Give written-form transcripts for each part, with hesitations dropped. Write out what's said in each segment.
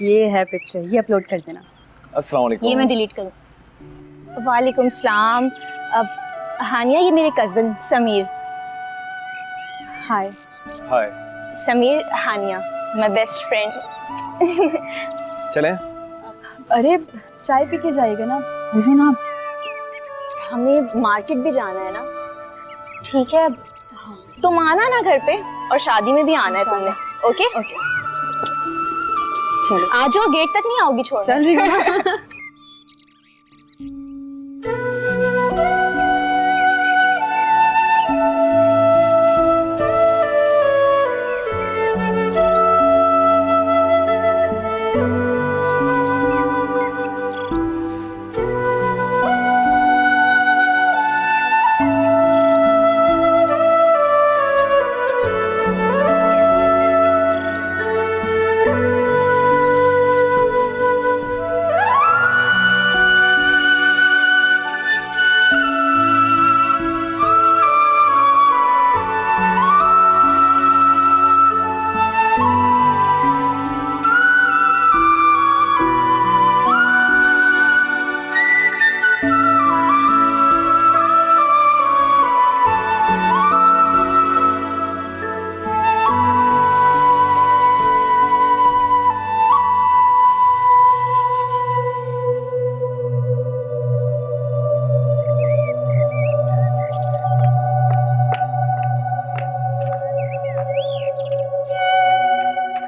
ये है पिक्चर, ये अपलोड कर देना। अस्सलाम वालेकुम। ये मैं डिलीट करूँ? वालेकुम सलाम। अब हानिया, ये मेरे cousin Sameer. Hi. Hi. Sameer, Hania my best friend. चलें? अरे चाय पी के जाएगा ना, बोलो ना। हमें मार्केट भी जाना है ना। ठीक है, तुम आना ना घर पे, और शादी में भी आना है तुमने। ओके ओके चलो। आ जाओ, गेट तक नहीं आओगी छोड़। चल रही हूँ।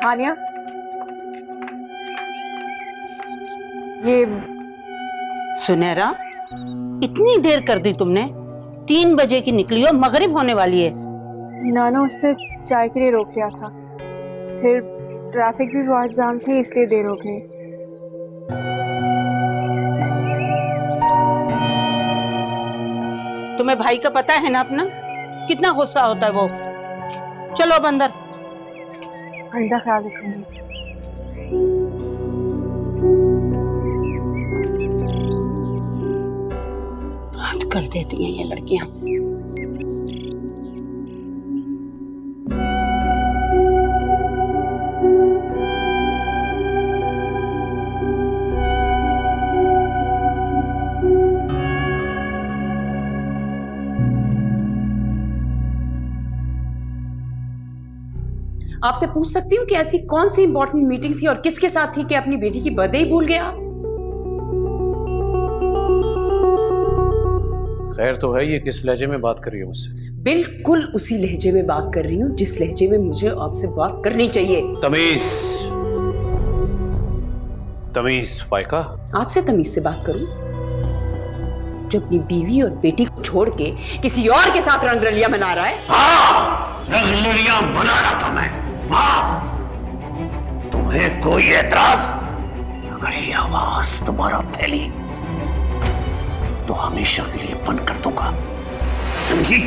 हानिया, ये सुनहरा, इतनी देर कर दी तुमने। 3 बजे की निकली हो, मगरिब होने वाली है। नाना उसने चाय के लिए रोक लिया था, फिर ट्रैफिक भी बहुत जाम थी इसलिए देर हो गई। तुम्हें भाई का पता है ना अपना, कितना गुस्सा होता है वो। चलो अब अंदर। आइंदा ख्याल रखूंगी। हद कर देती हैं ये लड़कियां। आपसे पूछ सकती हूँ कि ऐसी कौन सी इंपॉर्टेंट मीटिंग थी और किसके साथ थी कि अपनी बेटी की बर्थडे ही भूल गए आप? खैर तो है, ये किस लहजे में बात कर रही है मुझसे? बिल्कुल उसी लहजे में बात कर रही हूँ जिस लहजे में मुझे आपसे बात करनी चाहिए। तमीज, तमीज फाइका। आपसे तमीज से बात करूं जो अपनी बीवी और बेटी को छोड़ के किसी और के साथ रंगरलिया मना रहा है? हाँ, रंगरलिया मना रहा था मैं। हाँ, तुम्हें कोई एतराज? अगर ये आवाज दोबारा फैली तो हमेशा के लिए बंद कर दूंगा, समझी?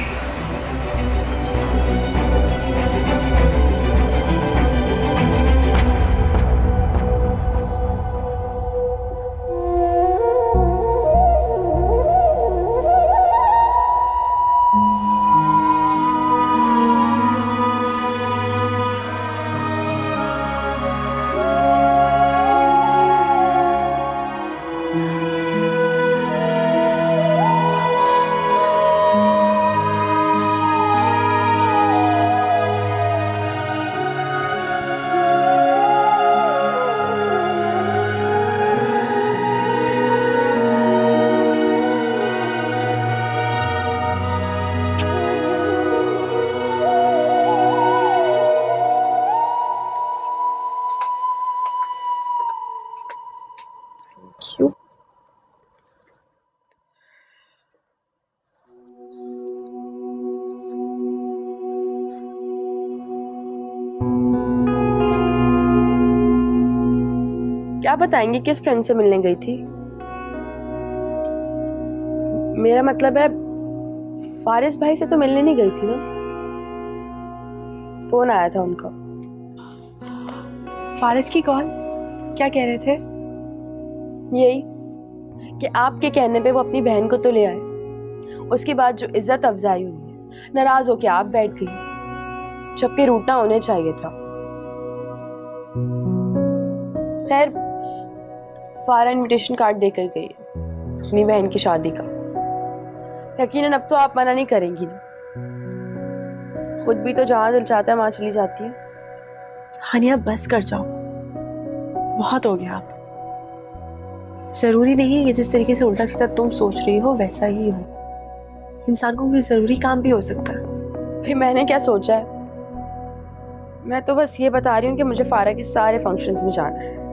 क्यों? क्या बताएंगे किस फ्रेंड से मिलने गई थी? मेरा मतलब है फारिस भाई से तो मिलने नहीं गई थी ना। फोन आया था उनका। फारिस की कॉल? क्या कह रहे थे? यही कि आपके कहने पे वो अपनी बहन को तो ले आए, उसके बाद जो इज्जत अफजाई हुई है, नाराज होके आप बैठ गई, जबकि रूठना होने चाहिए था। खैर फारा इनविटेशन कार्ड देकर गई है अपनी बहन की शादी का। यकीनन अब तो आप मना नहीं करेंगी ना? खुद भी तो जहाँ दिल चाहता है वहां चली जाती है। हानिया बस कर जाओ, बहुत हो गया आप। जरूरी नहीं है कि जिस तरीके से उल्टा सीधा तुम सोच रही हो वैसा ही हो। इंसान को कोई जरूरी काम भी हो सकता है। भाई मैंने क्या सोचा है? मैं तो बस ये बता रही हूँ कि मुझे फारा के सारे फंक्शंस में जाना है।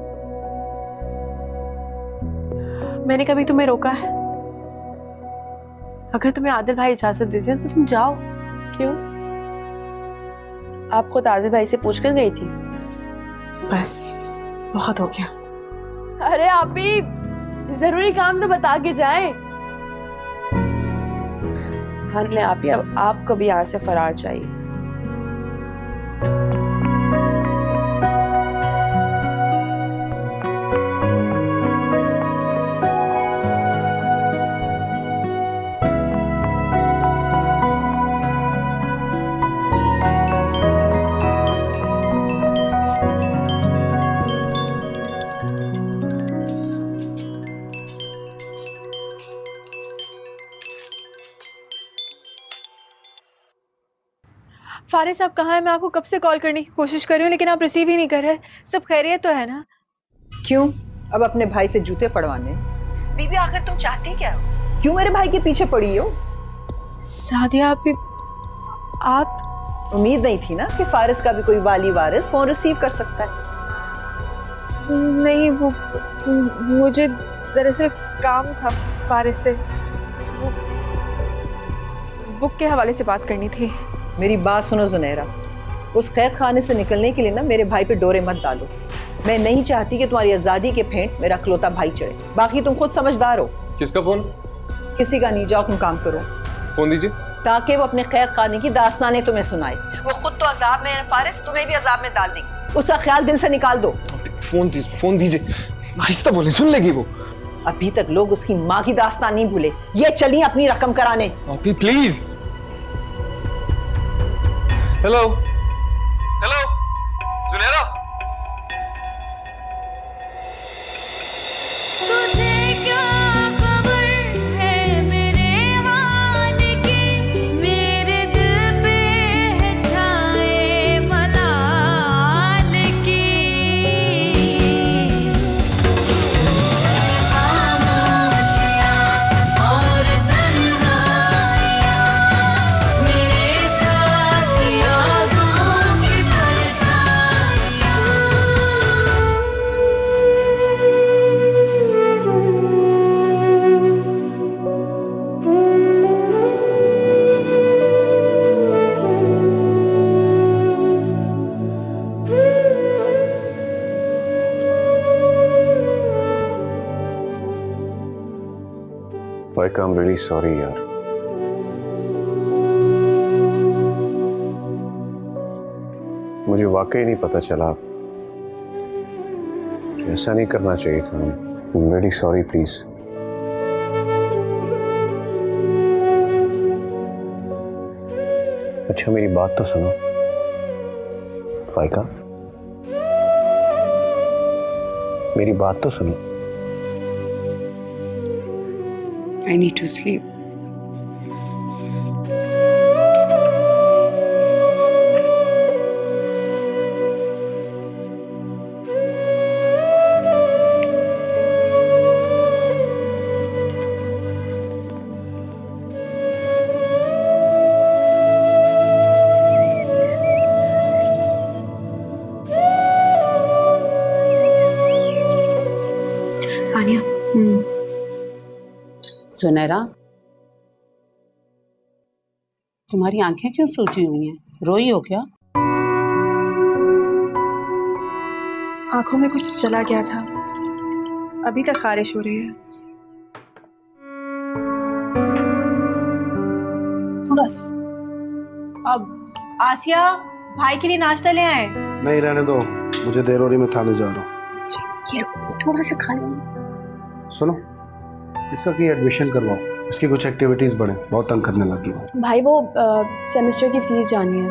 मैंने कभी तुम्हें रोका है? अगर तुम्हें आदिल भाई इजाजत देते हैं तो तुम जाओ। क्यों? आप खुद आदिल भाई से पूछ कर गई थी? बस बहुत हो गया। अरे आप भी जरूरी काम तो बता के जाए। हाँ ले आप ही, अब आपको भी यहाँ से फरार चाहिए। फारिस साहब कहाँ है? मैं आपको कब से कॉल करने की कोशिश कर रही हूँ लेकिन आप रिसीव ही नहीं कर रहे। सब खैरियत तो है ना? क्यों अब अपने भाई से जूते पड़वाने? बीबी आखिर तुम चाहती क्या हो? क्यों मेरे भाई के पीछे पड़ी हो? सादिया आप उम्मीद नहीं थी ना कि फारिस का भी कोई वाली वारिस फोन रिसीव कर सकता है। नहीं, वो मुझे दरअसल काम था फारिस से, वो बुक के हवाले से बात करनी थी। मेरी बात सुनो जुनैरा, उस कैद खाने से निकलने के लिए ना मेरे भाई पे डोरे मत डालो। मैं नहीं चाहती कि तुम्हारी आज़ादी के फेंट मेरा इकलौता भाई चढ़े। बाकी तुम खुद समझदार हो। किसका फोन? किसी का नहीं, जाओ तुम काम करो। फोन दीजिए। ताकि वो अपने कैद खाने की दास्तानें तुम्हें सुनाए। वो खुद तो अजाब में है फारिस, तुम्हें भी अजाब में डाल देगी। उसका ख्याल दिल से निकाल दो। फोन दीजिए, आहिस्ता बोले, सुन लेगी वो। अभी तक लोग उसकी माँ की दास्तान नहीं भूले। ये चलिए अपनी रकम कराने। आपी प्लीज। Hello hello Junaira. तुझे क्या खबर है मेरे हाल की, मेरे दिल पे है छाए मलाल की। खामोशियाँ और तन्हाइयाँ मेरे साथ यादों की Faika, I'm really sorry यार। मुझे वाकई नहीं पता चला। मुझे ऐसा नहीं करना चाहिए था। I'm really sorry, please। अच्छा मेरी बात तो सुनो फाइका, मेरी बात तो सुनो। I need to sleep. आनिया, Junaira, तुम्हारी आंखें क्यों सूजी हुई हैं? रोई हो क्या? आंखों में कुछ चला गया था, अभी तक खारिश हो रही है। थोड़ा सा। अब आसिया, भाई के लिए नाश्ता ले आए। नहीं रहने दो, मुझे देर हो रही, मैं थाने जा रहा हूँ। ये लो, थोड़ा सा खा लो। सुनो, इसका की एडमिशन करवाओ, उसकी कुछ एक्टिविटीज बढ़े, बहुत तंग करने लगी है। भाई वो सेमेस्टर की फीस जानी है,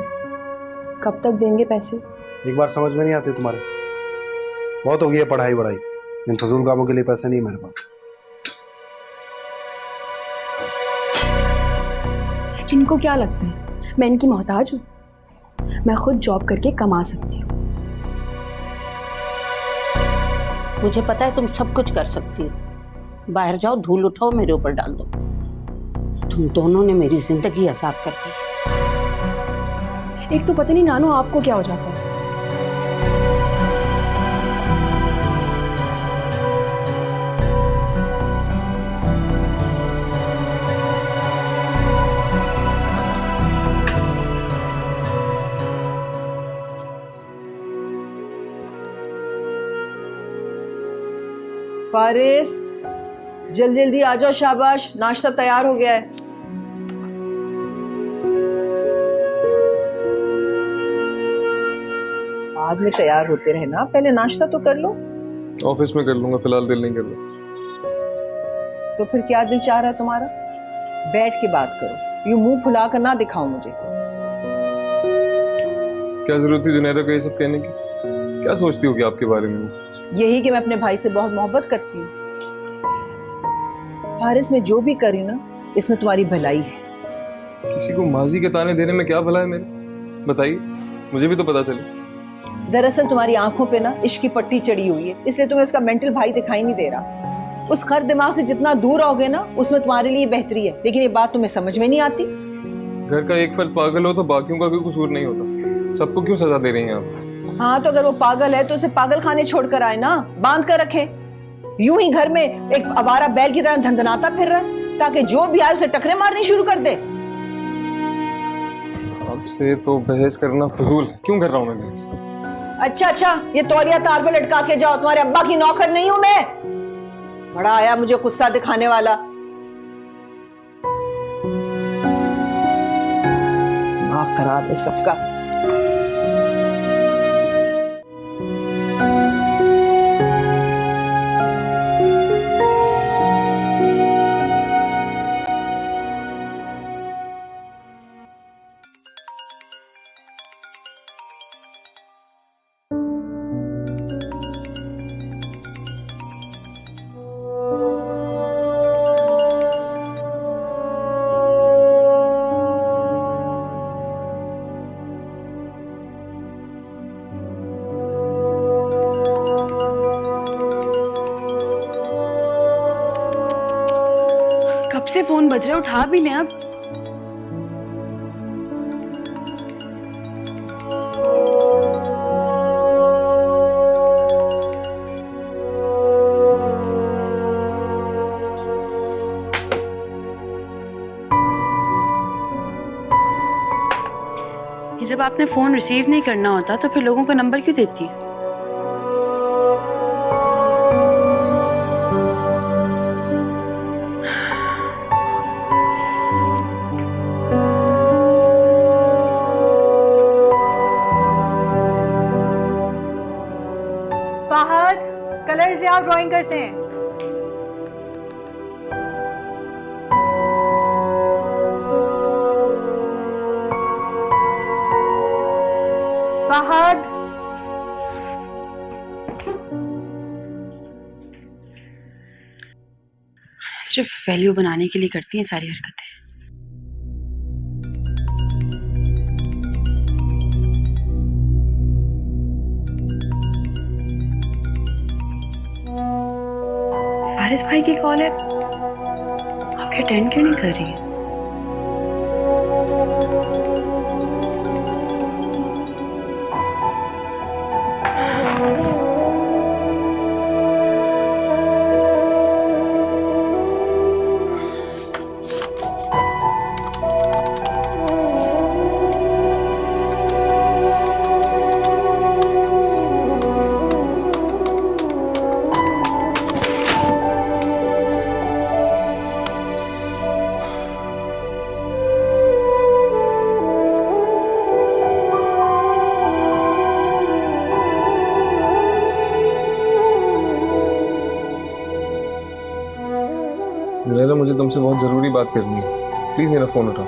कब तक देंगे पैसे? एक बार समझ में नहीं आते तुम्हारे। बहुत हो गई है पढ़ाई वढ़ाई, इन फजूल कामों के लिए पैसे नहीं है मेरे पास। इनको क्या लगता है मैं इनकी मोहताज हूँ? मैं खुद जॉब करके कमा सकती हूँ। मुझे पता है तुम सब कुछ कर सकती हो। बाहर जाओ, धूल उठाओ, मेरे ऊपर डाल दो। तुम दोनों ने मेरी जिंदगी अजाब कर दी। एक तो पता नहीं नानू आपको क्या हो जाता है। फारिस, जल्दी जल्दी आ जाओ, शाबाश, नाश्ता तैयार हो गया है। बाद में तैयार होते रहे ना, पहले नाश्ता तो कर लो। ऑफिस में कर लूंगा, फिलहाल दिल नहीं कर रहा। तो फिर क्या दिल चाह रहा है तुम्हारा? बैठ के बात करो, यूं मुंह फुला कर ना दिखाओ मुझे। क्या जरूरत थी जुनैरा को ये सब कहने की? क्या सोचती होगी आपके बारे में? यही कि मैं अपने भाई से बहुत मोहब्बत करती हूँ। फारिस, मैं जो भी कर रही हूँ ना, इसमें तुम्हारी भलाई है। किसी को माजी के ताने देने में क्या भला है मेरे? बताइए, मुझे भी तो पता चले। दरअसल तुम्हारी आंखों पे ना इश्क की पट्टी चढ़ी हुई है, इसलिए तुम्हें उसका मेंटल भाई दिखाई नहीं दे रहा। उस खर दिमाग से जितना दूर रहोगे ना, उसमें तुम्हारे लिए बेहतरी है। लेकिन ये बात तुम्हें समझ में नहीं आती। घर का एक फर्द पागल हो तो बाकियों का कोई कसूर नहीं होता। सबको क्यों सजा दे रही हैं आप? हाँ, तो अगर वो पागल है तो उसे पागल खाने छोड़कर आए ना, बांध कर रखे। यूं ही घर में एक आवारा बैल की तरह धंधनाता फिर रहा है, ताकि जो भी आए उसे टकरे मारनी शुरू कर दे। आपसे तो बहस करना फजूल है। क्यों कर रहा हूँ मैं बहस? अच्छा, ये तौलिया तार पे लटका के जाओ, तुम्हारे अब्बा की नौकर नहीं हूं मैं। बड़ा आया मुझे गुस्सा दिखाने वाला। दिमाग खराब है सबका। कब से फोन बज रहा है, उठा भी लें आप। ये जब आपने फोन रिसीव नहीं करना होता तो फिर लोगों का नंबर क्यों देती है? फहद, कलर्स ले आओ, ड्राइंग करते हैं। फहद, सिर्फ वैल्यू बनाने के लिए करती हैं सारी हरकतें। फारिस भाई की कॉल है, आप ये अटेंड क्यों नहीं कर रही हैं? जुनैरा, मुझे तुमसे बहुत जरूरी बात करनी है। प्लीज मेरा फोन उठाओ।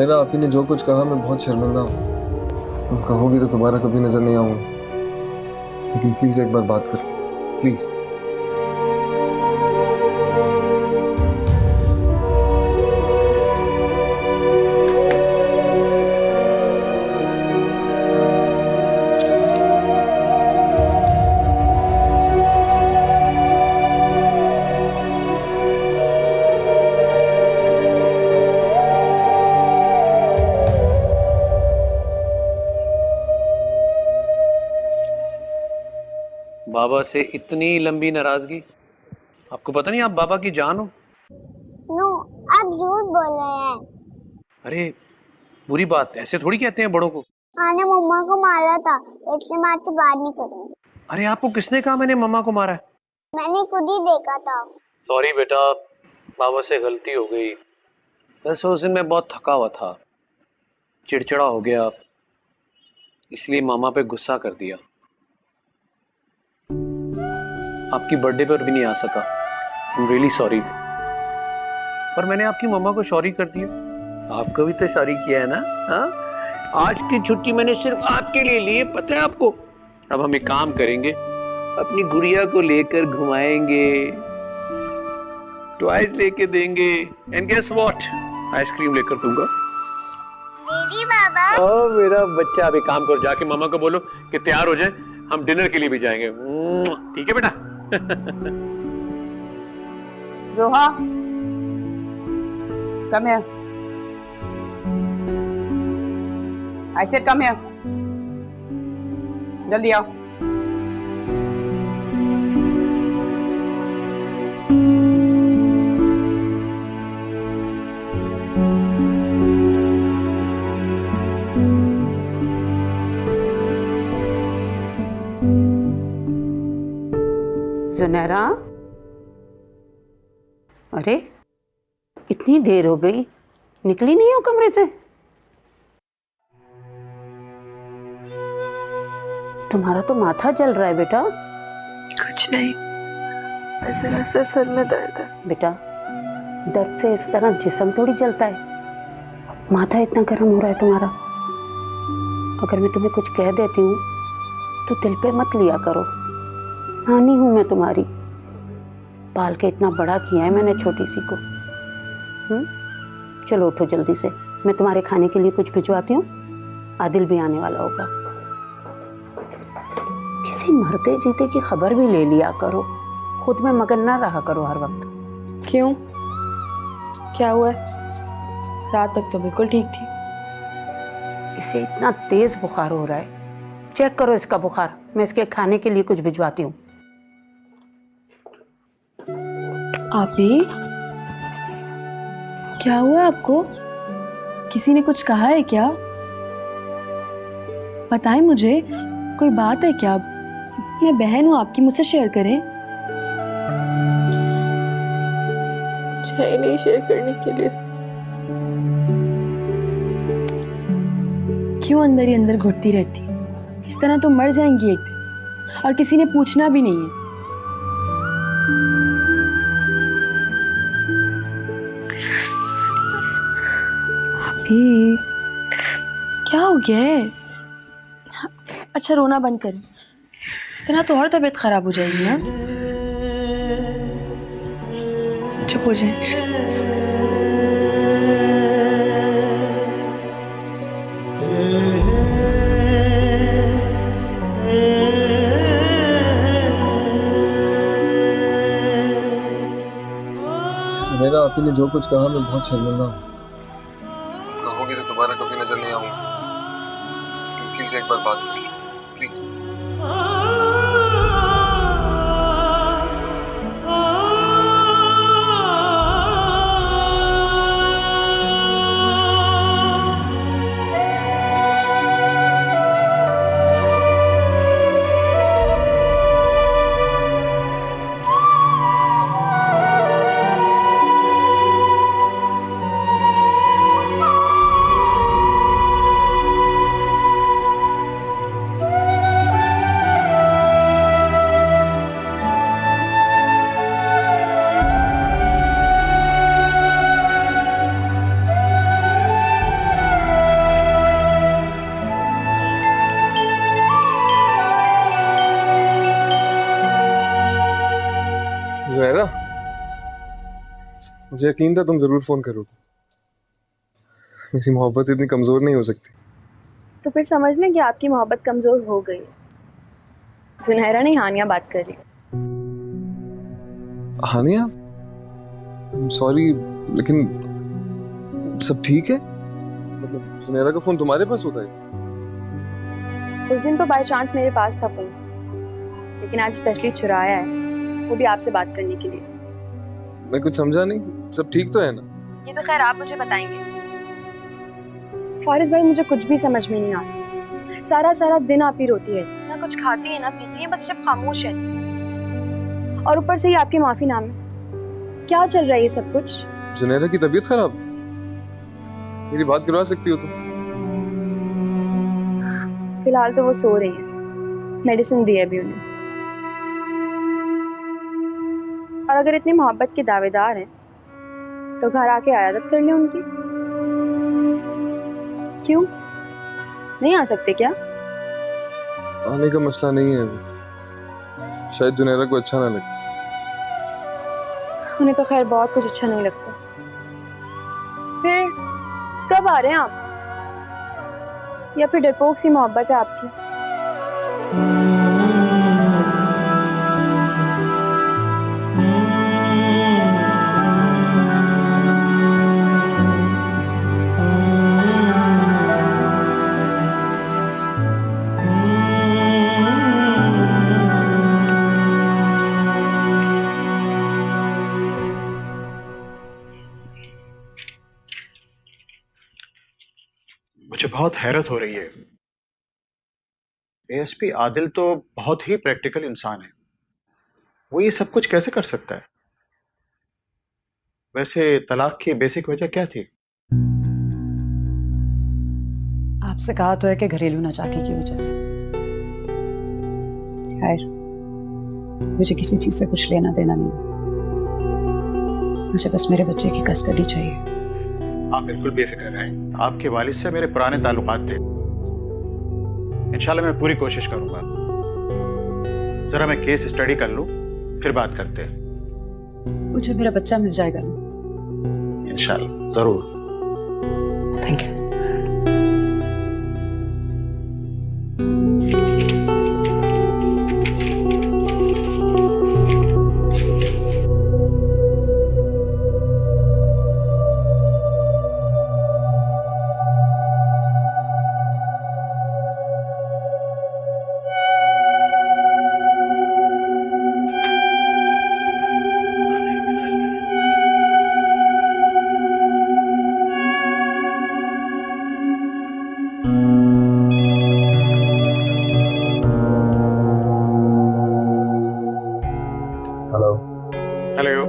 मेरा आप ही ने जो कुछ कहा मैं बहुत शर्मिंदा हूँ। तुम कहोगी तो दोबारा कभी नजर नहीं आऊंगा, लेकिन प्लीज एक बार बात कर, प्लीज। बाबा से इतनी लंबी नाराजगी, आपको पता नहीं आप बाबा की जान हो? नो, आप झूठ बोल रहे हैं। अरे बुरी बात, ऐसे थोड़ी कहते हैं बड़ों को। मैंने मम्मा को मारा था, इसलिए मैं आपसे बात नहीं करूंगी। अरे आपको किसने कहा मैंने मम्मा को मारा है? मैंने खुद ही देखा था। सॉरी बेटा, बाबा से गलती हो गई। वैसे उस दिन मैं बहुत थका हुआ था, चिड़चिड़ा हो गया, इसलिए मामा पे गुस्सा कर दिया। आपकी बर्थडे पर भी नहीं आ सका, आई एम रियली सॉरी। पर मैंने आपकी मम्मा को सॉरी कर दिया। आपको भी तो सॉरी किया है ना? हाँ, आज की छुट्टी मैंने सिर्फ आपके लिए ली है, पता है आपको? अब हम एक काम करेंगे, अपनी गुड़िया को लेकर घुमाएंगे, टॉयज लेके देंगे, एंड गेस व्हाट, आइसक्रीम लेकर दूंगा। दीदी बाबा। ओ मेरा बच्चा, अभी काम करो, जाके मामा को बोलो कि तैयार हो जाए, हम डिनर के लिए भी जाएंगे। ठीक है बेटा? रोहा, come here. I said come here. जल्दी आओ। जुनैरा, अरे इतनी देर हो गई, निकली नहीं हो कमरे से? तुम्हारा तो माथा जल रहा है बेटा। कुछ नहीं, ऐसे सर में दर्द है। बेटा, दर्द से इस तरह जिस्म थोड़ी जलता है। माथा इतना गर्म हो रहा है तुम्हारा। अगर मैं तुम्हें कुछ कह देती हूँ तो दिल पे मत लिया करो। नानी हूँ मैं तुम्हारी, पाल के इतना बड़ा किया है मैंने छोटी सी को। चलो उठो जल्दी से, मैं तुम्हारे खाने के लिए कुछ भिजवाती हूँ। आदिल भी आने वाला होगा। किसी मरते जीते की खबर भी ले लिया करो, खुद में मगन ना रहा करो हर वक्त। क्यों, क्या हुआ है? रात तक तो बिल्कुल ठीक थी। इसे इतना तेज बुखार हो रहा है, चेक करो इसका बुखार। मैं इसके खाने के लिए कुछ भिजवाती हूँ। आपी, क्या हुआ आपको? किसी ने कुछ कहा है क्या? बताएं मुझे, कोई बात है क्या? मैं बहन हूँ आपकी, मुझसे शेयर करें। कुछ है ही नहीं शेयर करने के लिए। क्यों अंदर ही अंदर घुटती रहती? इस तरह तो मर जाएंगी एक दिन, और किसी ने पूछना भी नहीं है। अभी क्या हो गया है? अच्छा, रोना बंद करें, इस तरह तो और तबीयत खराब हो जाएगी ना। चुप हो जाए। मेरा आप ही ने जो कुछ कहा मैं बहुत शर्मिंदा हूँ। तुम कहोगी तो दोबारा कभी नजर नहीं आऊंगा, लेकिन प्लीज एक बार बात कर लो, प्लीज। मुझे यकीन था तुम जरूर फोन करोगे। मेरी मोहब्बत इतनी कमजोर नहीं हो सकती। तो फिर समझ लें कि आपकी मोहब्बत कमजोर हो गई है। सुनहरा नहीं, हानिया बात कर रही है। हानिया, सॉरी, लेकिन सब ठीक है? मतलब सुनहरा का फोन तुम्हारे पास होता है? उस दिन तो बाय चांस मेरे पास था फोन, लेकिन आज स्पेशली चुराया है, वो भी आपसे बात करने के लिए। मैं कुछ समझा नहीं, सब ठीक तो है ना? ये तो खैर आप मुझे बताएंगे। फारिस भाई, मुझे कुछ भी समझ में नहीं आता। सारा सारा दिन आप ही रोती है, ना कुछ खाती है ना पीती है, बस सिर्फ खामोश है। और ऊपर से ही आपके माफीनामे। क्या चल रहा है ये सब कुछ? जुनैरा की तबीयत खराब, मेरी बात करवा सकती हो तुम? फिलहाल तो वो सो रही है, मेडिसिन दी है अभी उन्हें। और अगर इतनी मोहब्बत के दावेदार हैं तो घर आके आयादत कर ले उनकी। क्यों नहीं आ सकते क्या? आने का मसला नहीं है अभी। शायद जुनैरा को अच्छा ना लगे। उन्हें तो खैर बहुत कुछ अच्छा नहीं लगता। फिर कब आ रहे हैं आप? या फिर डरपोक सी मोहब्बत है आपकी? मुझे बहुत हैरत हो रही है। एएसपी आदिल तो बहुत ही प्रैक्टिकल इंसान है, वो ये सब कुछ कैसे कर सकता है? वैसे तलाक की बेसिक वजह क्या थी? आपसे कहा तो है कि घरेलू नाचाकी की वजह से। खैर, मुझे किसी चीज से कुछ लेना देना नहीं, मुझे बस मेरे बच्चे की कस्टडी चाहिए। आप बिल्कुल बेफिक्र रहें, आपके वालिद से मेरे पुराने ताल्लुकात थे। इंशाल्लाह मैं पूरी कोशिश करूंगा। जरा मैं केस स्टडी कर लूं, फिर बात करते हैं। मुझे मेरा बच्चा मिल जाएगा ना? इंशाल्लाह जरूर। Thank you. हेलो। हेलो।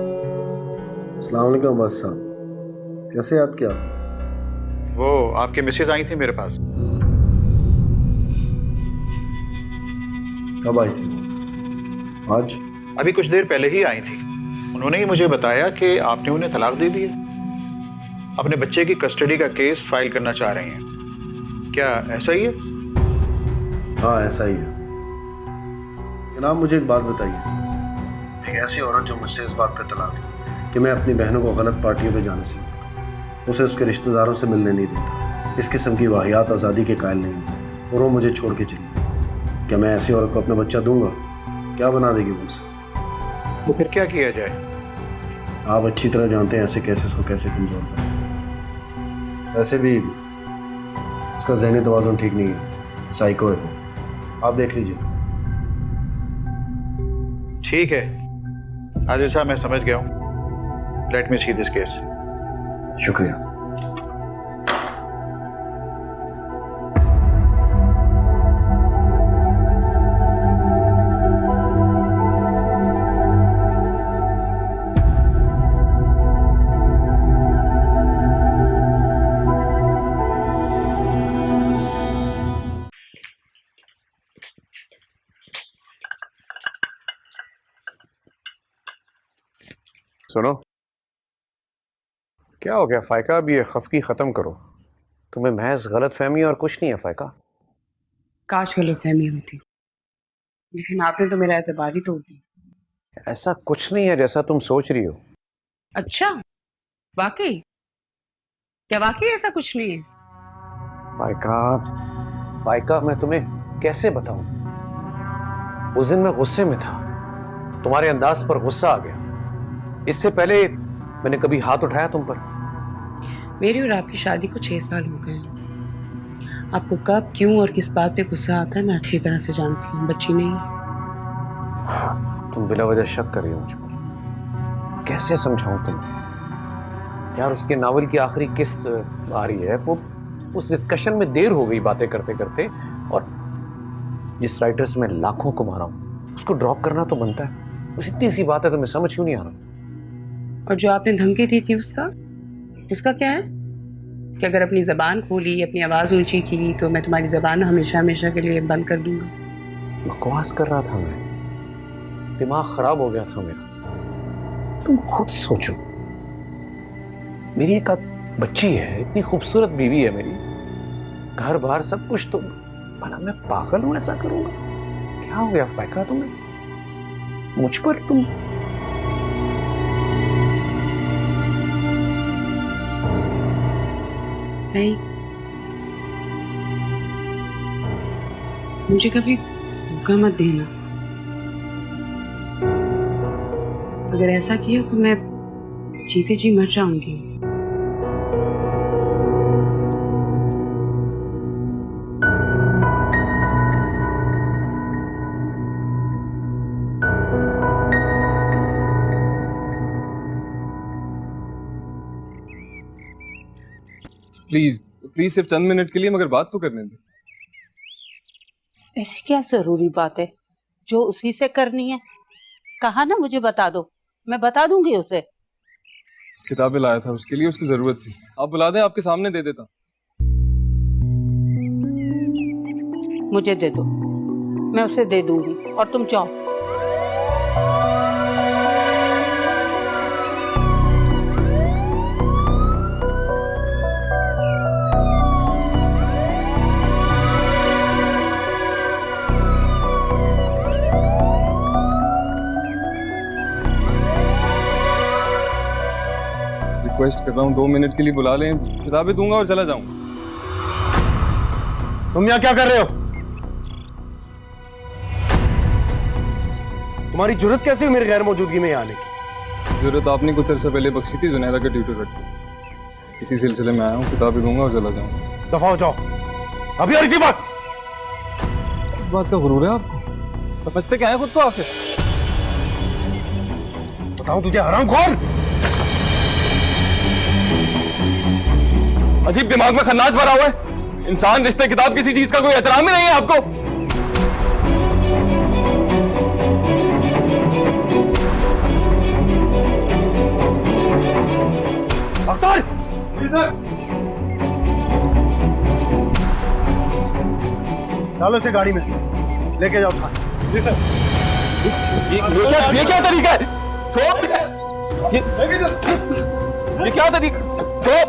अस्सलाम वालेकुम अब्बास साहब, कैसे याद किया? वो आपकी मिसेज आई थी मेरे पास। कब आई थी? आज? अभी कुछ देर पहले ही आई थी। उन्होंने ही मुझे बताया कि आपने उन्हें तलाक दे दी है। अपने बच्चे की कस्टडी का केस फाइल करना चाह रही हैं। क्या ऐसा ही है? हाँ ऐसा ही है। जनाब मुझे एक बात बताइए, एक ऐसी औरत जो मुझसे इस बात पे तला थी कि मैं अपनी बहनों को गलत पार्टियों पे जाने से रोकता, उसे उसके रिश्तेदारों से मिलने नहीं देता, इस किस्म की वाहियात आज़ादी के कायल नहीं होते और वो मुझे छोड़ के चली गई, क्या मैं ऐसी औरत को अपना बच्चा दूंगा? क्या बना देगी वो उसे? तो फिर क्या किया जाए? आप अच्छी तरह जानते हैं ऐसे केसेस को कैसे कमज़ोर करें। वैसे भी उसका ज़हनी तवाज़ुन ठीक नहीं है, साइको है वो, आप देख लीजिए। ठीक है आदिल साहब, मैं समझ गया हूँ। Let me see this case. शुक्रिया। सुनो, क्या हो गया फायका? अब ये खफकी ख़त्म करो। तुम्हें महज गलत फहमी और कुछ नहीं है फायका। काश गलतफहमी होती, लेकिन आपने तो मेरा एतबार ही तोड़ दिया। ऐसा कुछ नहीं है जैसा तुम सोच रही हो। अच्छा, वाकई? क्या वाकई ऐसा कुछ नहीं है? वाइका, मैं तुम्हें कैसे बताऊं? उस दिन मैं गुस्से में था, तुम्हारे अंदाज पर गुस्सा आ गया। इससे पहले मैंने कभी हाथ उठाया तुम पर? मेरी और आपकी शादी को 6 साल हो गए हैं। आपको कब, क्यों और किस बात पे गुस्सा आता है मैं अच्छी तरह से जानती हूँ, बच्ची नहीं। तुम बिला वजह शक कर रही हो मुझ पर। कैसे समझाऊं तुम्हें यार? उसके नावल की आखिरी किस्त आ रही है, वो उस डिस्कशन में देर हो गई बातें करते करते, और जिस राइटर से मैं लाखों को मारा हूं उसको ड्रॉप करना तो बनता है। बस इतनी सी बात है, तुम्हें समझ क्यों नहीं आ रहा? और जो आपने धमकी दी थी उसका क्या है? कि अगर अपनी जबान खोली, अपनी आवाज ऊंची की तो मैं तुम्हारी जबान हमेशा हमेशा के लिए बंद कर दूंगा। बकवास कर रहा था मैं, दिमाग खराब हो गया था मेरा। तुम खुद सोचो, मेरी एक बच्ची है, इतनी खूबसूरत बीवी है मेरी, घर बार सब कुछ, तो भला मैं पागल हूं ऐसा करूंगा? क्या हो गया फाइका तुम्हें? मुझ पर तुम नहीं, मुझे कभी धोखा मत देना। अगर ऐसा किया तो मैं जीते जी मर जाऊंगी। प्लीज प्लीज, सिर्फ चंद मिनट के लिए, मगर बात तो करने दे। ऐसी क्या जरूरी बात है जो उसी से करनी है? कहा ना मुझे बता दो, मैं बता दूंगी उसे। किताबें लाया था, उसके लिए उसकी जरूरत थी। आप बुला दें, आपके सामने दे देता। मुझे दे दो, मैं उसे दे दूंगी, और तुम जाओ। रिक्वेस्ट कर रहा हूँ, 2 मिनट के लिए बुला लें, किताबें दूंगा और चला जाऊंगा। तुम यहाँ क्या कर रहे हो? तुम्हारी जुर्रत कैसे हुई मेरी गैर मौजूदगी में यहाँ आने की? जरूरत आपने कुछ अर्सा पहले बख्शी थी जुनैदा का ट्यूटर रख के, इसी सिलसिले में आया हूँ। किताबें दूंगा और चला जाऊंगा। दफा हो जाओ, अभी और बात। किस बात का गुरूर है आपको? समझते क्या है खुद को आखिर? बताऊं तुझे हरामखोर? अजीब दिमाग में खन्नास भरा हुआ है। इंसान, रिश्ते, किताब, किसी चीज का कोई एहतराम ही नहीं है आपको। अख्तर! डालो इसे गाड़ी में, लेके जाओ थाने। जी सर। ये क्या तरीका है? ये क्या तरीका? चुप!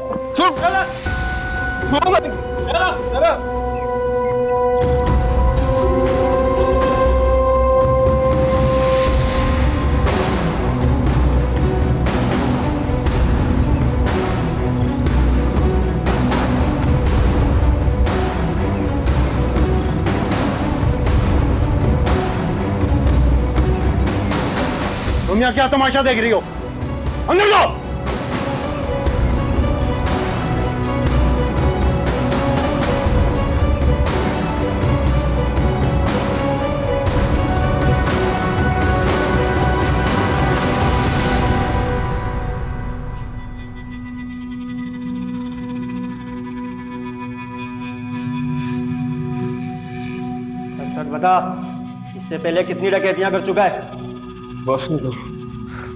तुम यहाँ क्या तमाशा देख रही हो? अंदर जाओ। सच बता, इससे पहले कितनी डकैतियां कर चुका है? बस नहीं करो,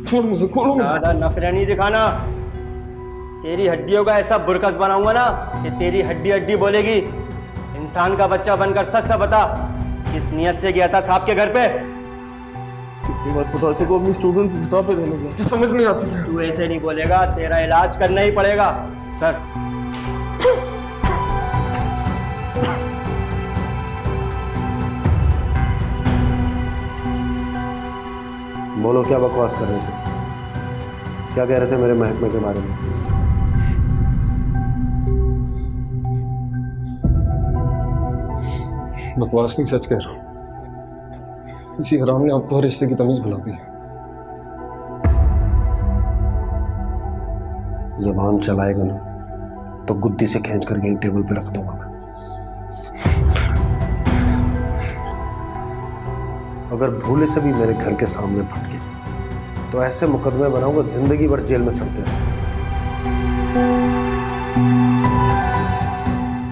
छोड़ मुझे, खोलो मुझे। ज्यादा नखरे नहीं दिखाना। तेरी हड्डियों का ऐसा बुरकस बनाऊंगा ना कि तेरी हड्डी हड्डी बोलेगी। इंसान का बच्चा बनकर सच सच बता, किस नियत से गया था साहब के घर पे? कितनी बार पता चलो अपनी स्टूडेंट की किताबें देने गया, समझ नहीं आती। तू ऐसे नहीं बोलेगा, तेरा इलाज करना ही पड़ेगा। सर, बोलो, क्या बकवास कर रहे थे? क्या कह रहे थे मेरे महकमे के बारे में? बकवास नहीं, सच कह रहा हूँ। इसी हराम ने आपको हर रिश्ते की तमीज भुला दी है। जबान चलाएगा ना तो गुद्दी से खींच कर यहीं टेबल पे रख दूंगा मैं। अगर भूले से भी मेरे घर के सामने फटके तो ऐसे मुकदमे बनाऊंगा जिंदगी भर जेल में सड़ते रहो।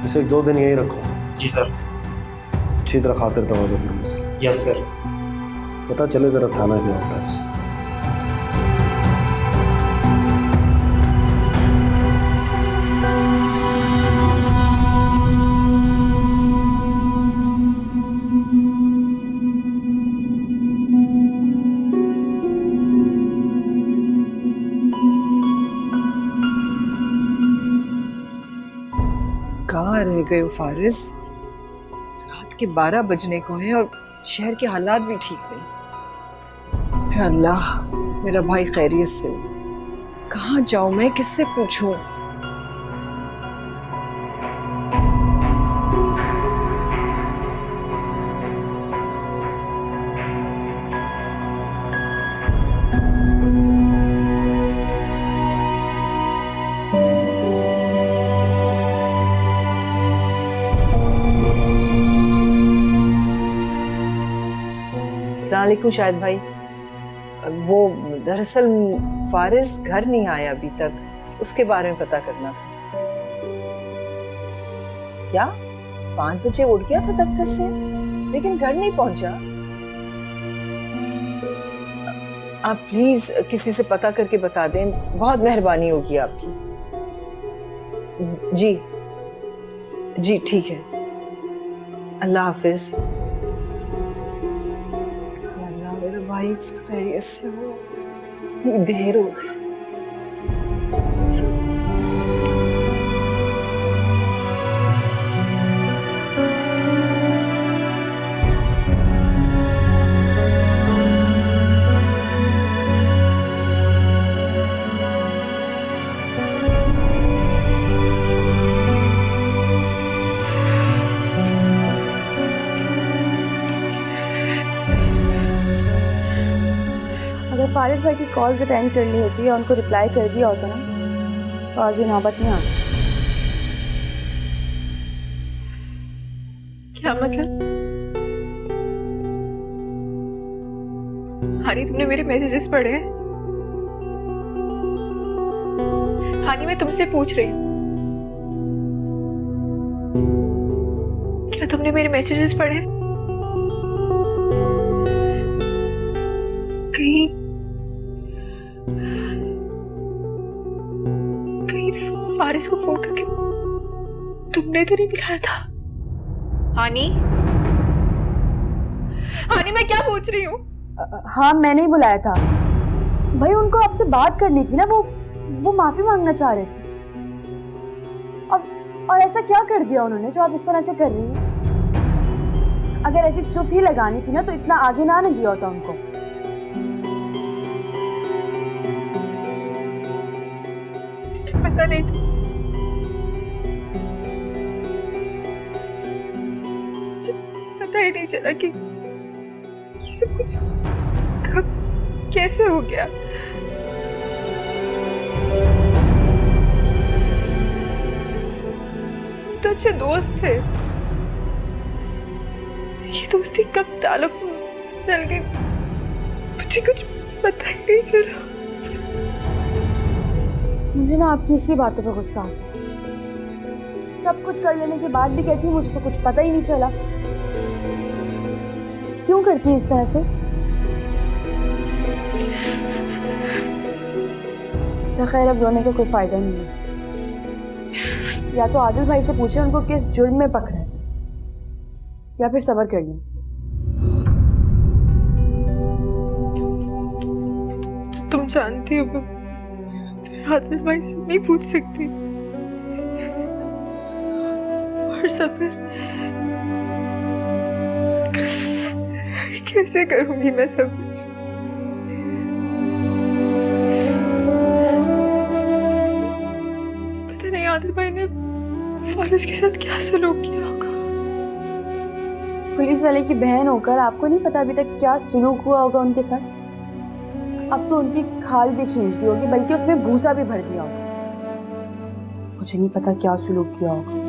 इसे 2 दिन यहीं रखो। जी सर। अच्छी तरह खातिर तवज्जो करो इसकी। Yes sir. पता चले जरा थाना क्या होता है इसे। कहाँ रह गए हो फारिस? रात के 12 बजने को हैं और शहर के हालात भी ठीक नहीं। हे अल्लाह, मेरा भाई खैरियत से हो। कहाँ जाऊं मैं, किससे पूछूं? अस्सलामुअलैकुम शाहिद भाई। वो दरअसल फारिस घर नहीं आया अभी तक, उसके बारे में पता करना था। क्या 5 बजे उठ गया था दफ्तर से लेकिन घर नहीं पहुंचा? आप प्लीज किसी से पता करके बता दें, बहुत मेहरबानी होगी आपकी। जी जी ठीक है, अल्लाह हाफिज। भाई खैरियत से हो, इतनी देर हो गई। फारिस भाई की कॉल्स अटेंड कर ली होती या उनको रिप्लाई कर दिया होता ना तो आज ये नौबत नहीं आती। क्या मतलब? हानी, तुमने मेरे मैसेजेस पढ़े हैं? हानी, मैं तुमसे पूछ रही हूँ, क्या तुमने मेरे मैसेजेस पढ़े हैं? कहीं फारिस को फोन करके तुमने तो नहीं बुलाया था? हानी, हानी, मैं क्या पूछ रही हूँ? हाँ, मैंने ही बुलाया था भाई। उनको आपसे बात करनी थी ना, वो माफी मांगना चाह रहे थे। और ऐसा क्या कर दिया उन्होंने जो आप इस तरह से कर रही हैं? अगर ऐसी चुप ही लगानी थी ना तो इतना आगे ना दिया होता उनको। मुझे पता नहीं, मुझे पता ही नहीं चला कि सब कुछ कब कैसे हो गया। तो अच्छे दोस्त थे, ये दोस्ती कब ताल्लुक बदल गई मुझे कुछ पता ही नहीं चला। मुझे ना आपकी इसी बातों पे गुस्सा आता है। सब कुछ कर लेने के बाद भी कहती है मुझे तो कुछ पता ही नहीं चला। क्यों करती है इस तरह से? अच्छा खैर, अब रोने का कोई फायदा नहीं है। या तो आदिल भाई से पूछे उनको किस जुर्म में पकड़ा है, या फिर सब्र कर लें। तुम जानती हो आदिल भाई से नहीं पूछ सकती, और सब्र कैसे करूंगी मैं सब्र? आदिल भाई ने फारिस के साथ क्या सलूक किया होगा। पुलिस वाले की बहन होकर आपको नहीं पता अभी तक क्या सुलूक हुआ होगा उनके साथ। अब तो उनकी खाल भी खींच दी होगी, बल्कि उसमें भूसा भी भर दिया होगा। मुझे नहीं पता क्या सुलूक किया होगा।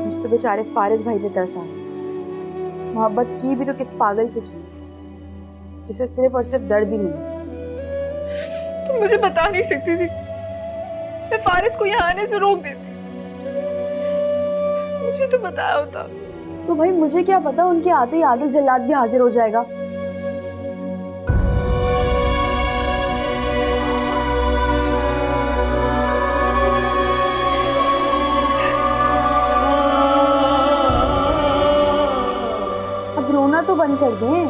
मुझे तो बेचारे फारिस भाई पे तरस आया। मोहब्बत की भी तो किस पागल से की जिसे सिर्फ और सिर्फ दर्द ही मिला। तुम मुझे बता नहीं सकती थी, मैं फारिस को यहाँ आने से रोक देती। मुझे तो बताया होता। तो भाई मुझे क्या पता, उनके आते ही आदिल जल्लाद भी हाजिर हो जाएगा। अब रोना तो बंद कर दें।